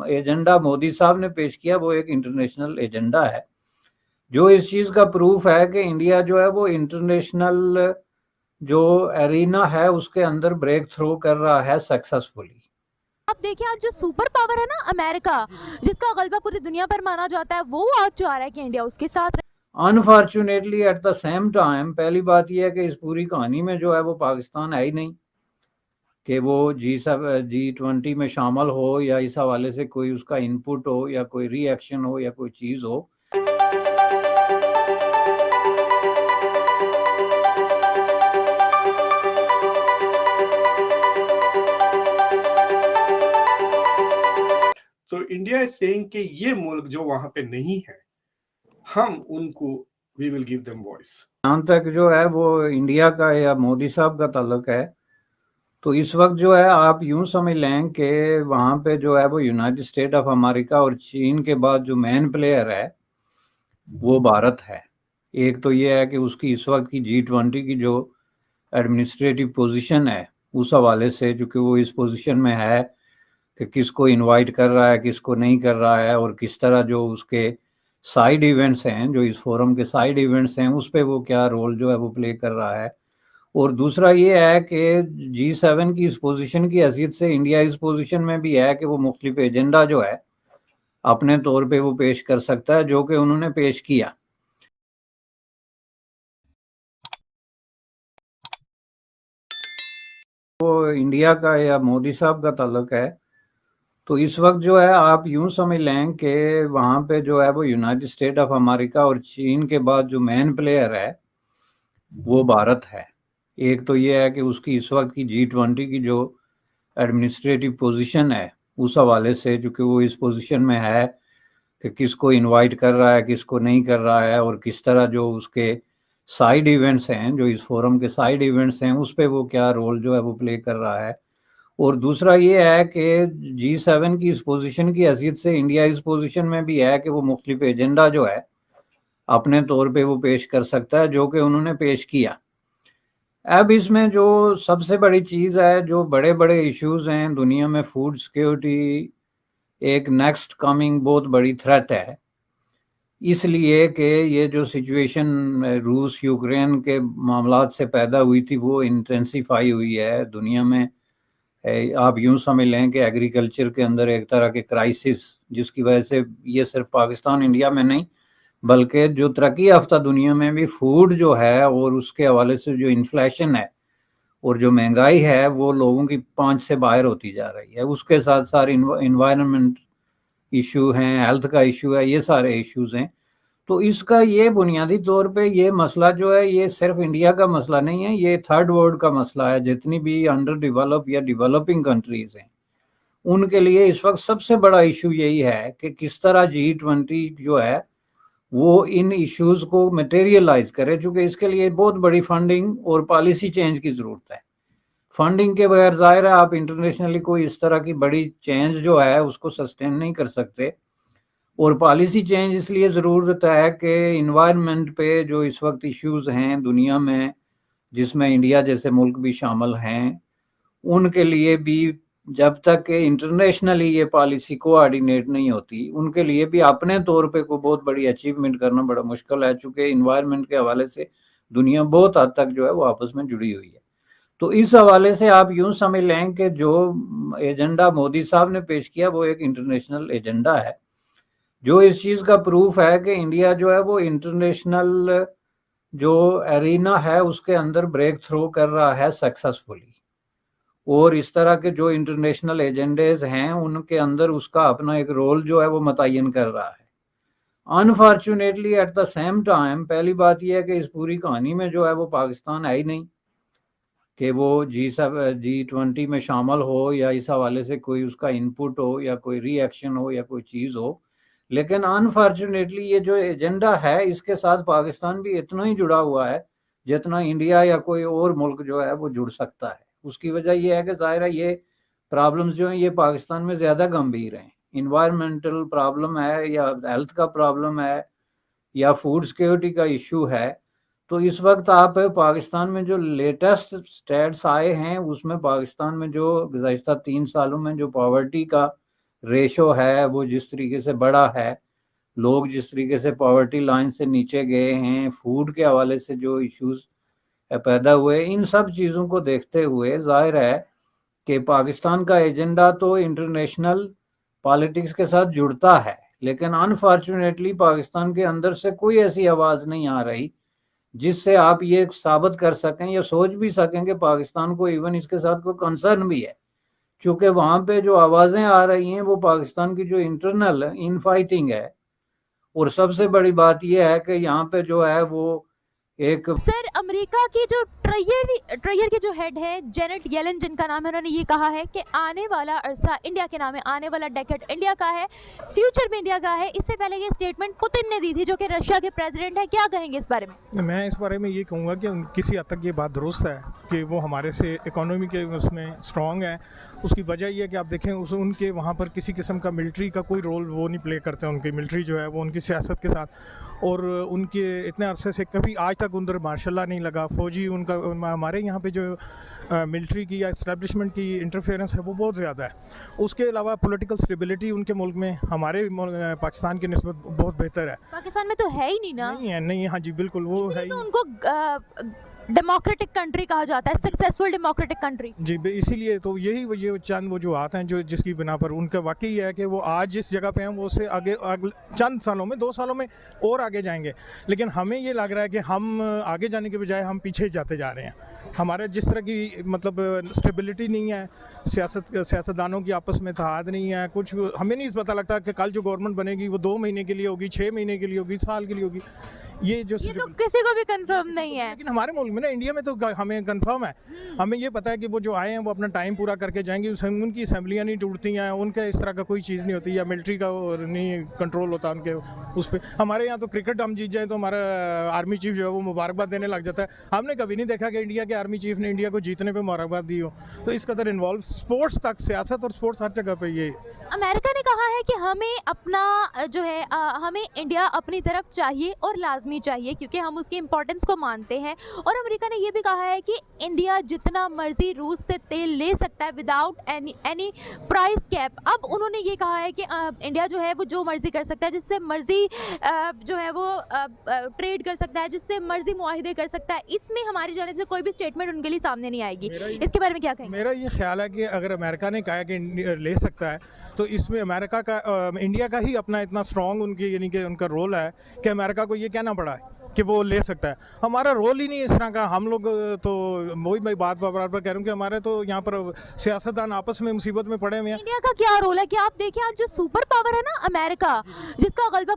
Agenda Modi صاحب نے پیش کیا وہ ایک انٹرنیشنل ایجنڈا ہے جو اس چیز کا پروف ہے کہ انڈیا جو ہے وہ انٹرنیشنل جو ارینا ہے اس کے اندر بریک تھرو کر رہا ہے سکسیسفلی. آپ دیکھیں آج جو سپر پاور ہے نا امریکہ، جس کا غلبہ پوری دنیا پر مانا جاتا ہے، وہ آج چاہ رہا ہے کہ انڈیا اس کے ساتھ unfortunately at the same time پہلی بات یہ ہے کہ اس پوری کہانی میں جو ہے وہ پاکستان ہے ہی نہیں کہ وہ G20 میں شامل ہو یا اس حوالے سے کوئی اس کا انپٹ ہو یا کوئی ری ایکشن ہو یا کوئی چیز ہو. تو انڈیا از سیئنگ کہ یہ ملک جو وہاں پہ نہیں ہے ہم ان کو وی ول گیو دیم وائس. جہاں تک جو ہے وہ انڈیا کا یا مودی صاحب کا تعلق ہے تو اس وقت جو ہے آپ یوں سمجھ لیں کہ وہاں پہ جو ہے وہ یونائٹڈ اسٹیٹ آف امریکہ اور چین کے بعد جو مین پلیئر ہے وہ بھارت ہے. ایک تو یہ ہے کہ اس کی اس وقت کی G20 کی جو ایڈمنسٹریٹو پوزیشن ہے اس حوالے سے چونکہ وہ اس پوزیشن میں ہے کہ کس کو انوائٹ کر رہا ہے کس کو نہیں کر رہا ہے اور کس طرح جو اس کے سائیڈ ایونٹس ہیں جو اس فورم کے سائیڈ ایونٹس ہیں اس پہ وہ کیا رول جو ہے وہ پلے کر رہا ہے. اور دوسرا یہ ہے کہ G7 کی اس پوزیشن کی حیثیت سے انڈیا اس پوزیشن میں بھی ہے کہ وہ مختلف ایجنڈا جو ہے اپنے طور پہ وہ پیش کر سکتا ہے جو کہ انہوں نے پیش کیا. وہ انڈیا کا یا مودی صاحب کا تعلق ہے تو اس وقت جو ہے آپ یوں سمجھ لیں کہ وہاں پہ جو ہے وہ یونائٹڈ اسٹیٹ آف امریکہ اور چین کے بعد جو مین پلیئر ہے وہ بھارت ہے. ایک تو یہ ہے کہ اس کی اس وقت کی G20 کی جو ایڈمنسٹریٹو پوزیشن ہے اس حوالے سے چونکہ وہ اس پوزیشن میں ہے کہ کس کو انوائٹ کر رہا ہے کس کو نہیں کر رہا ہے اور کس طرح جو اس کے سائیڈ ایونٹس ہیں جو اس فورم کے سائیڈ ایونٹس ہیں اس پہ وہ کیا رول جو ہے وہ پلے کر رہا ہے. اور دوسرا یہ ہے کہ G7 کی اس پوزیشن کی حیثیت سے انڈیا اس پوزیشن میں بھی ہے کہ وہ مختلف ایجنڈا جو ہے اپنے طور پہ وہ پیش کر سکتا ہے جو کہ انہوں نے پیش کیا. اب اس میں جو سب سے بڑی چیز ہے جو بڑے بڑے ایشوز ہیں دنیا میں فوڈ سیکیورٹی ایک نیکسٹ کمنگ بہت بڑی تھریٹ ہے اس لیے کہ یہ جو سچویشن روس یوکرین کے معاملات سے پیدا ہوئی تھی وہ انٹینسیفائی ہوئی ہے دنیا میں. آپ یوں سمجھ لیں کہ ایگریکلچر کے اندر ایک طرح کے کرائسس جس کی وجہ سے یہ صرف پاکستان انڈیا میں نہیں بلکہ جو ترقی یافتہ دنیا میں بھی فوڈ جو ہے اور اس کے حوالے سے جو انفلیشن ہے اور جو مہنگائی ہے وہ لوگوں کی پانچ سے باہر ہوتی جا رہی ہے. اس کے ساتھ سارے انوائرمنٹ ایشو ہیں ہیلتھ کا ایشو ہے یہ سارے ایشوز ہیں. تو اس کا یہ بنیادی طور پہ یہ مسئلہ جو ہے یہ صرف انڈیا کا مسئلہ نہیں ہے یہ تھرڈ ورلڈ کا مسئلہ ہے. جتنی بھی انڈر ڈیولپ یا ڈیولپنگ کنٹریز ہیں ان کے لیے اس وقت سب سے بڑا ایشو یہی ہے کہ کس طرح G20 جو ہے وہ ان ایشوز کو میٹیریلائز کرے چونکہ اس کے لیے بہت بڑی فنڈنگ اور پالیسی چینج کی ضرورت ہے. فنڈنگ کے بغیر ظاہر ہے آپ انٹرنیشنلی کوئی اس طرح کی بڑی چینج جو ہے اس کو سسٹین نہیں کر سکتے. اور پالیسی چینج اس لیے ضرورت ہے کہ انوائرمنٹ پہ جو اس وقت ایشوز ہیں دنیا میں جس میں انڈیا جیسے ملک بھی شامل ہیں ان کے لیے بھی جب تک کہ انٹرنیشنلی یہ پالیسی کوآرڈینیٹ نہیں ہوتی ان کے لیے بھی اپنے طور پہ کوئی بہت بڑی اچیومنٹ کرنا بڑا مشکل ہے چونکہ انوائرمنٹ کے حوالے سے دنیا بہت حد تک جو ہے وہ آپس میں جڑی ہوئی ہے. تو اس حوالے سے آپ یوں سمجھ لیں کہ جو ایجنڈا مودی صاحب نے پیش کیا وہ ایک انٹرنیشنل ایجنڈا ہے جو اس چیز کا پروف ہے کہ انڈیا جو ہے وہ انٹرنیشنل جو ارینا ہے اس کے اندر بریک تھرو کر رہا ہے سکسیسفلی. اور اس طرح کے جو انٹرنیشنل ایجنڈیز ہیں ان کے اندر اس کا اپنا ایک رول جو ہے وہ متعین کر رہا ہے. Unfortunately at the same time پہلی بات یہ ہے کہ اس پوری کہانی میں جو ہے وہ پاکستان ہے ہی نہیں کہ وہ G20 میں شامل ہو یا اس حوالے سے کوئی اس کا انپٹ ہو یا کوئی ری ایکشن ہو یا کوئی چیز ہو. لیکن انفارچونیٹلی یہ جو ایجنڈا ہے اس کے ساتھ پاکستان بھی اتنا ہی جڑا ہوا ہے جتنا انڈیا یا کوئی اور ملک جو ہے وہ جڑ سکتا ہے. اس کی وجہ یہ ہے کہ ظاہر ہے یہ پرابلمز جو ہیں یہ پاکستان میں زیادہ گمبھیر ہیں. انوائرمنٹل پرابلم ہے یا ہیلتھ کا پرابلم ہے یا فوڈ سیکیورٹی کا ایشو ہے. تو اس وقت آپ پاکستان میں جو لیٹسٹ سٹیٹس آئے ہیں اس میں پاکستان میں جو گزشتہ 3 سالوں میں جو پاورٹی کا ریشو ہے وہ جس طریقے سے بڑا ہے، لوگ جس طریقے سے پاورٹی لائن سے نیچے گئے ہیں، فوڈ کے حوالے سے جو ایشوز پیدا ہوئے، ان سب چیزوں کو دیکھتے ہوئے ظاہر ہے کہ پاکستان کا ایجنڈا تو انٹرنیشنل پالیٹکس کے ساتھ جڑتا ہے، لیکن انفارچونیٹلی پاکستان کے اندر سے کوئی ایسی آواز نہیں آ رہی جس سے آپ یہ ثابت کر سکیں یا سوچ بھی سکیں کہ پاکستان کو ایون اس کے ساتھ کوئی کنسرن بھی ہے، چونکہ وہاں پہ جو آوازیں آ رہی ہیں وہ پاکستان کی جو انٹرنل ان فائٹنگ ہے، اور سب سے بڑی بات یہ ہے کہ یہاں پہ جو ہے وہ ایک سر امریکہ کی جو ٹریئر کے جو ہیڈ ہے جینٹ یلن جن کا نام ہے، انہوں نے یہ کہا ہے کہ آنے والا عرصہ انڈیا کے نام ہے، آنے والا ڈیکیڈ انڈیا کا ہے، فیوچر بھی انڈیا کا ہے۔ اس سے پہلے یہ اسٹیٹمنٹ پوتن نے دی تھی جو کہ رشیا کے پریزیڈنٹ ہیں، کیا کہیں گے اس بارے میں؟ میں اس بارے میں یہ کہوں گا کہ کسی حد تک یہ بات درست ہے کہ وہ ہمارے سے اکانومی کے اس میں اسٹرانگ ہے۔ اس کی وجہ یہ ہے کہ آپ دیکھیں ان کے وہاں پر کسی قسم کا ملٹری کا کوئی رول وہ نہیں پلے کرتے، ان کی ملٹری جو ہے وہ ان کی سیاست کے ساتھ، اور ان کے اتنے عرصے سے کبھی آج تک اندر مارشل لا نہیں لگا، فوجی ان کا ہمارے یہاں پہ جو ملٹری کی یا اسٹیبلشمنٹ کی انٹرفیئرنس ہے وہ بہت زیادہ ہے۔ اس کے علاوہ پولیٹیکل اسٹیبلٹی ان کے ملک میں ہمارے پاکستان کی نسبت بہت بہتر ہے۔ پاکستان میں تو ہے ہی نہیں نا، نہیں، ہاں جی بالکل وہ ہے ہی تو ان کو ڈیموکریٹک کنٹری کہا جاتا ہے، سکسیسفل ڈیموکریٹک کنٹری جی، اسی لیے تو یہی چند وجوہات ہیں جو جس کی بنا پر ان کا واقعی یہ ہے کہ وہ آج جس جگہ پہ ہیں وہ اس سے آگے چند سالوں میں 2 سالوں میں اور آگے جائیں گے، لیکن ہمیں یہ لگ رہا ہے کہ ہم آگے جانے کے بجائے ہم پیچھے جاتے جا رہے ہیں۔ ہمارے جس طرح کی مطلب اسٹیبلٹی نہیں ہے، سیاستدانوں کی آپس میں اتحاد نہیں ہے، کچھ ہمیں نہیں پتہ لگتا کہ کل جو گورنمنٹ بنے گی وہ 2 مہینے کے لیے ہوگی، 6 مہینے کے لیے ہوگی، سال کے لیے ہوگی، یہ تو کسی کو بھی کنفرم نہیں ہے۔ لیکن ہمارے ملک میں نا انڈیا میں تو ہمیں کنفرم ہے، ہمیں یہ پتہ ہے کہ وہ جو آئے ہیں وہ اپنا ٹائم پورا کر کے جائیں گے، ان کی اسمبلیاں نہیں ٹوٹتی ہیں، ان کا اس طرح کا کوئی چیز نہیں ہوتی، یا ملٹری کا نہیں کنٹرول ہوتا ان کے اس پہ۔ ہمارے یہاں تو کرکٹ ہم جیت جائیں تو ہمارا آرمی چیف جو ہے وہ مبارکباد دینے لگ جاتا ہے، ہم نے کبھی نہیں دیکھا کہ انڈیا کے آرمی چیف نے انڈیا کو جیتنے پہ مبارکباد دی ہو۔ تو اس قدر انوالو اسپورٹس تک، سیاست اور اسپورٹس ہر جگہ پہ یہ امریکہ نے کہا ہے کہ ہمیں اپنا جو ہے ہمیں انڈیا اپنی طرف چاہیے اور لازمی چاہیے کیونکہ ہم اس کی امپورٹنس کو مانتے ہیں، اور امریکہ نے یہ بھی کہا ہے کہ انڈیا جتنا مرضی روس سے تیل لے سکتا ہے وداؤٹ اینی پرائس کیپ۔ اب انہوں نے یہ کہا ہے کہ انڈیا جو ہے وہ جو مرضی کر سکتا ہے، جس سے مرضی جو ہے وہ ٹریڈ کر سکتا ہے، جس سے مرضی معاہدے کر سکتا ہے، اس میں ہماری جانب سے کوئی بھی اسٹیٹمنٹ ان کے لیے سامنے نہیں آئے گی۔ اس کے بارے میں کیا کہیں گے؟ میرا یہ خیال ہے کہ اگر امریکہ نے کہا کہ لے سکتا ہے تو اس میں امریکہ کا انڈیا کا ہی اپنا اتنا اسٹرانگ ان کی یعنی کہ ان کا رول ہے کہ امریکہ کو یہ کہنا پڑا ہے کہ وہ لے سکتا ہے۔ ہمارا رول ہی نہیں اس طرح کا، ہم لوگ تو وہی میں بات برابر کہہ رہا ہوں کہ ہمارے تو یہاں پر سیاستدان آپس میں مصیبت میں پڑے ہوئے ہیں۔ انڈیا کا کیا رول ہے کہ آپ دیکھیں آج جو سپر پاور ہے نا امریکہ، جس کا غلبہ